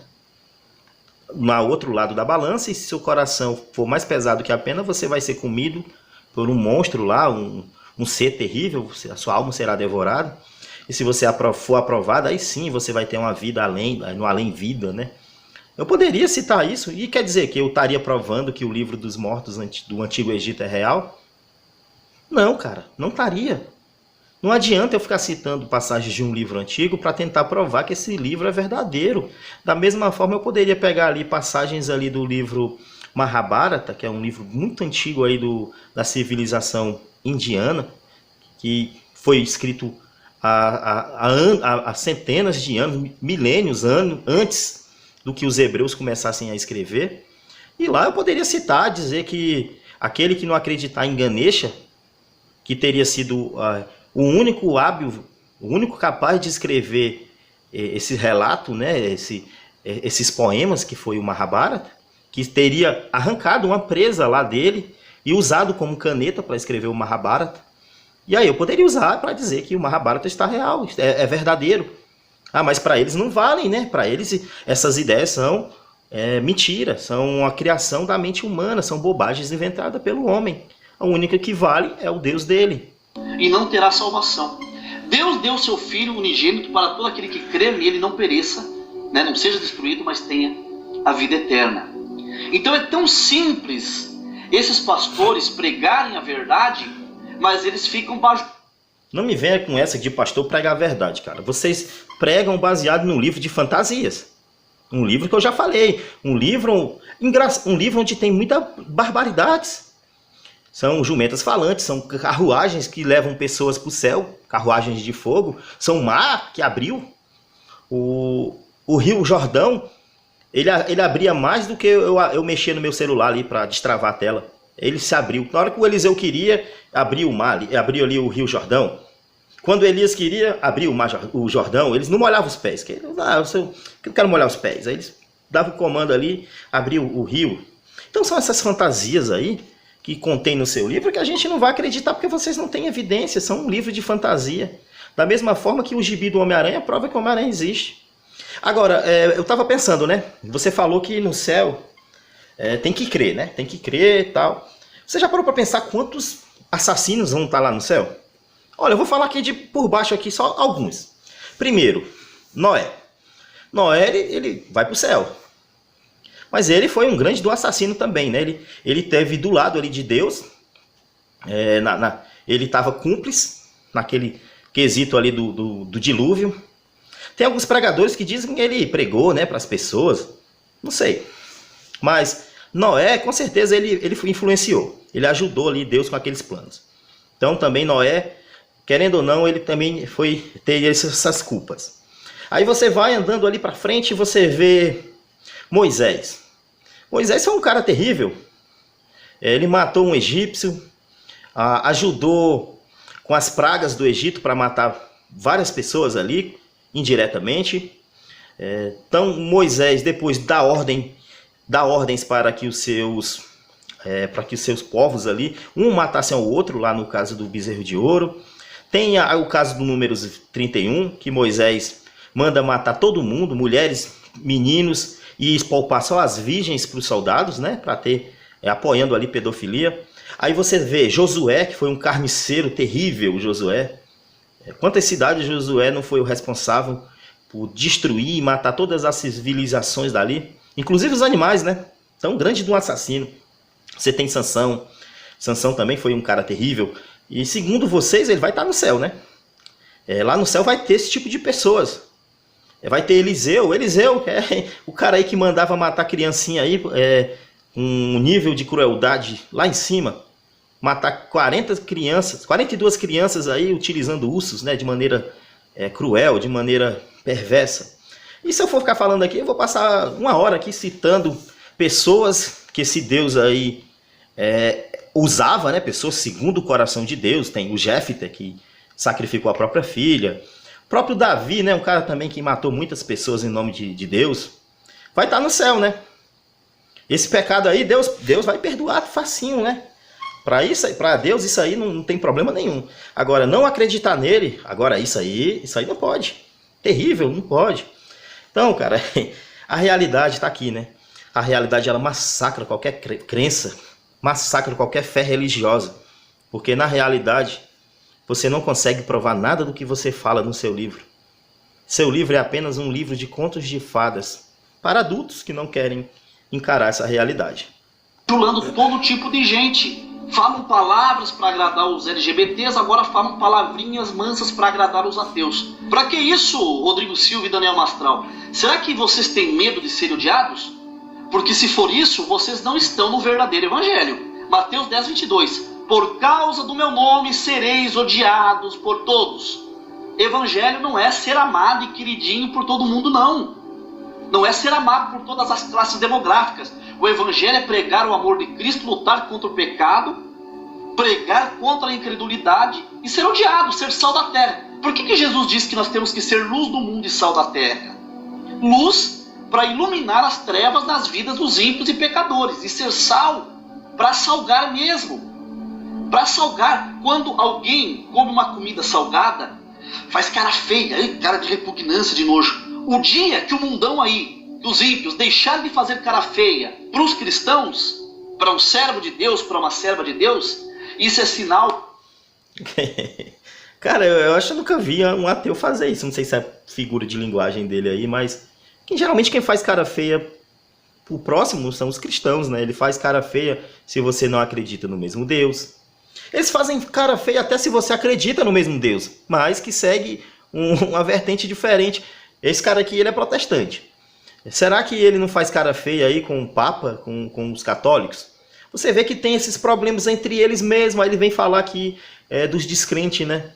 no outro lado da balança, e se seu coração for mais pesado que a pena, você vai ser comido por um monstro lá, um ser terrível, a sua alma será devorada. E se você for aprovado, aí sim você vai ter uma vida no além-vida, né? Eu poderia citar isso, e quer dizer que eu estaria provando que o livro dos mortos do Antigo Egito é real? Não, cara, não estaria. Não adianta eu ficar citando passagens de um livro antigo para tentar provar que esse livro é verdadeiro. Da mesma forma, eu poderia pegar ali passagens ali do livro Mahabharata, que é um livro muito antigo aí da civilização indiana, que foi escrito há centenas de anos, milênios, antes do que os hebreus começassem a escrever. E lá eu poderia citar, dizer que aquele que não acreditar em Ganesha, que teria sido o único hábil, o único capaz de escrever esse relato, né, esses poemas, que foi o Mahabharata, que teria arrancado uma presa lá dele e usado como caneta para escrever o Mahabharata. E aí eu poderia usar para dizer que o Mahabharata está real, é verdadeiro. Mas para eles não valem, né? Para eles essas ideias são mentira, são a criação da mente humana, são bobagens inventadas pelo homem. A única que vale é o Deus dele. E não terá salvação. Deus deu seu Filho unigênito para todo aquele que crê nele não pereça, né? Não seja destruído, mas tenha a vida eterna. Então é tão simples esses pastores pregarem a verdade, mas eles ficam bajulados. Não me venha com essa de pastor pregar a verdade, cara. Vocês pregam baseado num livro de fantasias. Um livro que eu já falei. Um livro onde tem muitas barbaridades. São jumentas falantes, são carruagens que levam pessoas para o céu, carruagens de fogo. São o mar que abriu. O rio Jordão, ele abria mais do que eu mexia no meu celular ali para destravar a tela. Ele se abriu. Na hora que o Eliseu queria, abriu o mar, abriu ali o rio Jordão. Quando Elias queria, abriu o Jordão, eles não molhavam os pés. Eu não quero molhar os pés. Aí eles davam o comando ali, abriu o rio. Então são essas fantasias aí, que contém no seu livro que a gente não vai acreditar porque vocês não têm evidência, são um livro de fantasia. Da mesma forma que o gibi do Homem-Aranha prova que o Homem-Aranha existe. Agora, eu estava pensando, né? Você falou que no céu tem que crer, né? Tem que crer e tal. Você já parou para pensar quantos assassinos vão estar lá no céu? Olha, eu vou falar aqui por baixo aqui só alguns. Primeiro, Noé. Noé, ele vai para o céu. Mas ele foi um grande do assassino também, né? Ele teve do lado ali de Deus, ele estava cúmplice naquele quesito ali do dilúvio. Tem alguns pregadores que dizem que ele pregou, né, para as pessoas, não sei. Mas Noé, com certeza, ele influenciou, ele ajudou ali Deus com aqueles planos. Então também Noé, querendo ou não, ele também ter essas culpas. Aí você vai andando ali para frente e você vê Moisés. Moisés foi um cara terrível. Ele matou um egípcio, ajudou com as pragas do Egito para matar várias pessoas ali, indiretamente. Então Moisés depois dá ordens para que os seus povos ali, um matassem ao outro, lá no caso do bezerro de ouro. Tem o caso do Números 31, que Moisés manda matar todo mundo, mulheres, meninos, e expulpar só as virgens para os soldados, né? Para ter, apoiando ali pedofilia. Aí você vê Josué, que foi um carniceiro terrível, Josué. Quantas cidades Josué não foi o responsável por destruir e matar todas as civilizações dali? Inclusive os animais, né? Tão grande de um assassino. Você tem Sansão. Sansão também foi um cara terrível. E segundo vocês, ele vai estar no céu, né? Lá no céu vai ter esse tipo de pessoas. Vai ter Eliseu, o cara aí que mandava matar criancinha aí, um nível de crueldade lá em cima. Matar 42 crianças aí utilizando ursos, né, de maneira cruel, de maneira perversa. E se eu for ficar falando aqui, eu vou passar uma hora aqui citando pessoas que esse Deus aí usava, né, pessoas segundo o coração de Deus. Tem o Jéfté, que sacrificou a própria filha. O próprio Davi, né, um cara também que matou muitas pessoas em nome de Deus. Vai estar no céu, né? Esse pecado aí, Deus vai perdoar facinho, né? Para Deus isso aí não tem problema nenhum. Agora, não acreditar nele, agora isso aí não pode. Terrível, não pode. Então, cara, a realidade está aqui, né? A realidade, ela massacra qualquer crença, massacra qualquer fé religiosa. Porque na realidade, você não consegue provar nada do que você fala no seu livro. Seu livro é apenas um livro de contos de fadas para adultos que não querem encarar essa realidade. Pulando todo tipo de gente. Falam palavras para agradar os LGBTs, agora falam palavrinhas mansas para agradar os ateus. Para que isso, Rodrigo Silva e Daniel Mastral? Será que vocês têm medo de serem odiados? Porque se for isso, vocês não estão no verdadeiro evangelho. Mateus 10, 22. Por causa do meu nome sereis odiados por todos. Evangelho não é ser amado e queridinho por todo mundo, não. Não é ser amado por todas as classes demográficas. O evangelho é pregar o amor de Cristo, lutar contra o pecado, pregar contra a incredulidade e ser odiado, ser sal da terra. Por que Jesus disse que nós temos que ser luz do mundo e sal da terra? Luz para iluminar as trevas nas vidas dos ímpios e pecadores. E ser sal para salgar mesmo. Para salgar. Quando alguém come uma comida salgada, faz cara feia, cara de repugnância, de nojo. O dia que o mundão aí, dos ímpios, deixar de fazer cara feia para os cristãos, para um servo de Deus, para uma serva de Deus, isso é sinal. Cara, eu acho que eu nunca vi um ateu fazer isso. Não sei se é figura de linguagem dele aí, mas geralmente quem faz cara feia pro próximo são os cristãos, né? Ele faz cara feia se você não acredita no mesmo Deus. Eles fazem cara feia até se você acredita no mesmo Deus, mas que segue uma vertente diferente. Esse cara aqui, ele é protestante. Será que ele não faz cara feia aí com o Papa, com os católicos? Você vê que tem esses problemas entre eles mesmos. Aí ele vem falar aqui dos descrentes, né?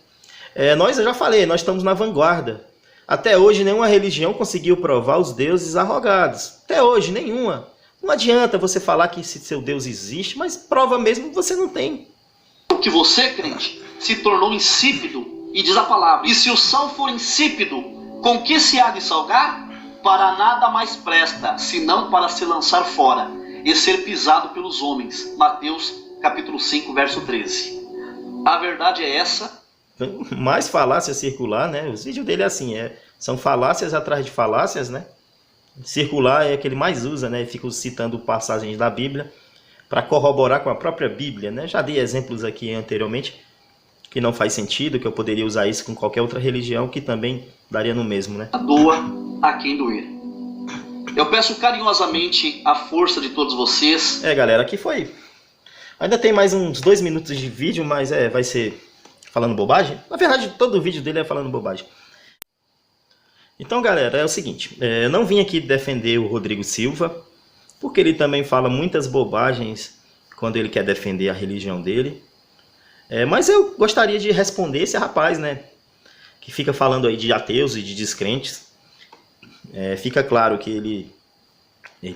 Eu já falei, nós estamos na vanguarda. Até hoje nenhuma religião conseguiu provar os deuses arrogados. Até hoje, nenhuma. Não adianta você falar que seu Deus existe, mas prova mesmo você não tem. Que você, crente, se tornou insípido, e diz a palavra, e se o sal for insípido, com que se há de salgar? Para nada mais presta, senão para se lançar fora e ser pisado pelos homens. Mateus capítulo 5, verso 13. A verdade é essa. Mais falácia circular, né? Os vídeos dele é assim, são falácias atrás de falácias, né? Circular é o que ele mais usa, né? Fica citando passagens da Bíblia para corroborar com a própria Bíblia, né? Já dei exemplos aqui anteriormente que não faz sentido, que eu poderia usar isso com qualquer outra religião que também daria no mesmo, né? Doa a quem doer. Eu peço carinhosamente a força de todos vocês. Galera, aqui foi. Ainda tem mais uns 2 minutos de vídeo, mas vai ser falando bobagem. Na verdade, todo o vídeo dele é falando bobagem. Então, galera, é o seguinte. Eu não vim aqui defender o Rodrigo Silva, porque ele também fala muitas bobagens quando ele quer defender a religião dele. Mas eu gostaria de responder esse rapaz, né? Que fica falando aí de ateus e de descrentes. Fica claro que ele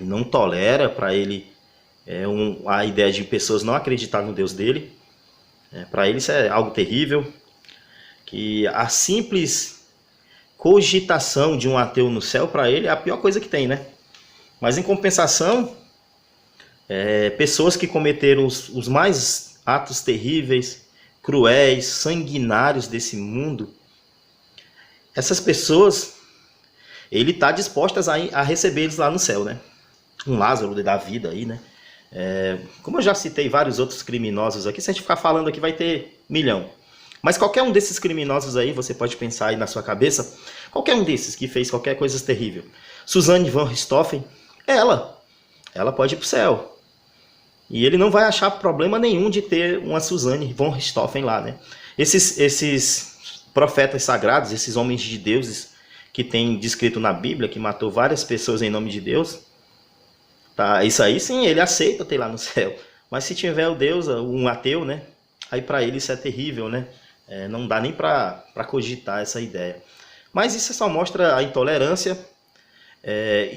não tolera, para ele a ideia de pessoas não acreditar no Deus dele. Para ele isso é algo terrível. Que a simples cogitação de um ateu no céu, para ele, é a pior coisa que tem, né? Mas em compensação, pessoas que cometeram os mais atos terríveis, cruéis, sanguinários desse mundo, essas pessoas, ele está disposto a receber eles lá no céu, né? Um Lázaro da vida aí, né? Como eu já citei vários outros criminosos aqui, se a gente ficar falando aqui vai ter milhão. Mas qualquer um desses criminosos aí, você pode pensar aí na sua cabeça, qualquer um desses que fez qualquer coisa terrível. Suzanne von Richthofen, ela pode ir para o céu. E ele não vai achar problema nenhum de ter uma Suzanne von Richthofen lá, né? Esses profetas sagrados, esses homens de deuses que tem descrito na Bíblia, que matou várias pessoas em nome de Deus, tá? Isso aí sim, ele aceita ter lá no céu. Mas se tiver o Deus, um ateu, né? Aí para ele isso é terrível, né? Não dá nem para cogitar essa ideia. Mas isso só mostra a intolerância.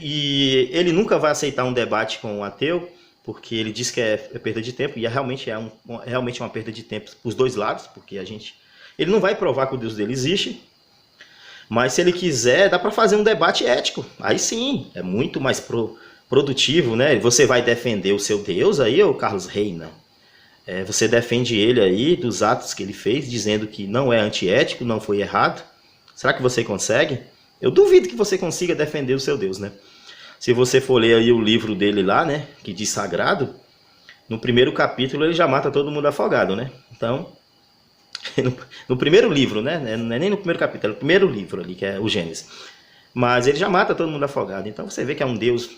E ele nunca vai aceitar um debate com um ateu, porque ele diz que é perda de tempo, e realmente uma perda de tempo para os dois lados, porque ele não vai provar que o Deus dele existe, mas se ele quiser, dá para fazer um debate ético. Aí sim, é muito mais produtivo, né? Você vai defender o seu Deus aí, ô Carlos Reina? Você defende ele aí dos atos que ele fez, dizendo que não é antiético, não foi errado. Será que você consegue? Eu duvido que você consiga defender o seu Deus, né? Se você for ler aí o livro dele lá, né, que diz sagrado, no primeiro capítulo ele já mata todo mundo afogado, né? Então, no primeiro livro, né? Não é nem no primeiro capítulo, é no primeiro livro ali, que é o Gênesis. Mas ele já mata todo mundo afogado. Então você vê que é um Deus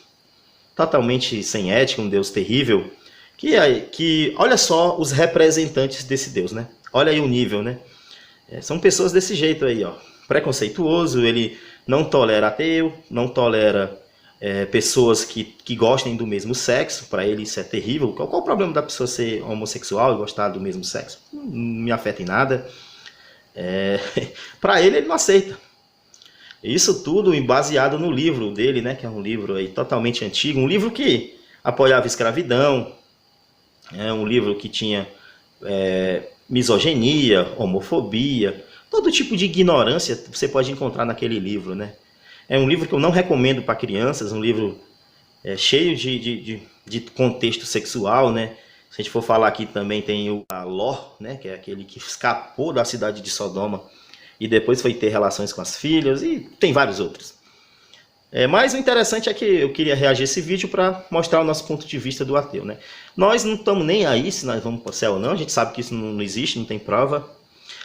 totalmente sem ética, um Deus terrível, que olha só os representantes desse Deus, né? Olha aí o nível, né? São pessoas desse jeito aí, ó. Preconceituoso, ele não tolera ateu, não tolera pessoas que gostem do mesmo sexo. Para ele isso é terrível. Qual o problema da pessoa ser homossexual e gostar do mesmo sexo? Não me afeta em nada. Para ele não aceita. Isso tudo baseado no livro dele, né? Que é um livro aí totalmente antigo, um livro que apoiava a escravidão, um livro que tinha misoginia, homofobia, todo tipo de ignorância você pode encontrar naquele livro, né? É um livro que eu não recomendo para crianças, um livro cheio de contexto sexual, né? Se a gente for falar aqui também tem a Ló, né? Que é aquele que escapou da cidade de Sodoma e depois foi ter relações com as filhas, e tem vários outros. Mas o interessante é que eu queria reagir a esse vídeo para mostrar o nosso ponto de vista do ateu, né? Nós não estamos nem aí se nós vamos para o céu ou não, a gente sabe que isso não existe, não tem prova.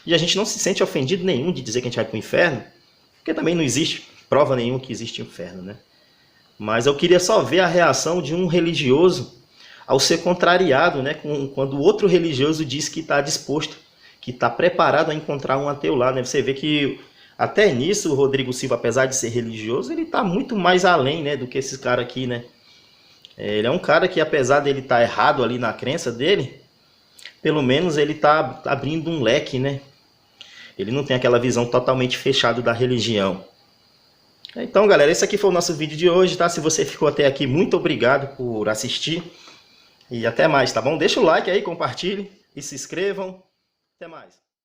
E a gente não se sente ofendido nenhum de dizer que a gente vai para o inferno, porque também não existe prova nenhuma que existe inferno, né? Mas eu queria só ver a reação de um religioso ao ser contrariado, né? Quando o outro religioso diz que está disposto, que está preparado a encontrar um ateu lá, né? Você vê que até nisso o Rodrigo Silva, apesar de ser religioso, ele está muito mais além, né, do que esse cara aqui, né? Ele é um cara que, apesar dele estar errado ali na crença dele, pelo menos ele está abrindo um leque, né? Ele não tem aquela visão totalmente fechada da religião. Então, galera, esse aqui foi o nosso vídeo de hoje, tá? Se você ficou até aqui, muito obrigado por assistir. E até mais, tá bom? Deixa o like aí, compartilhe e se inscrevam. Até mais.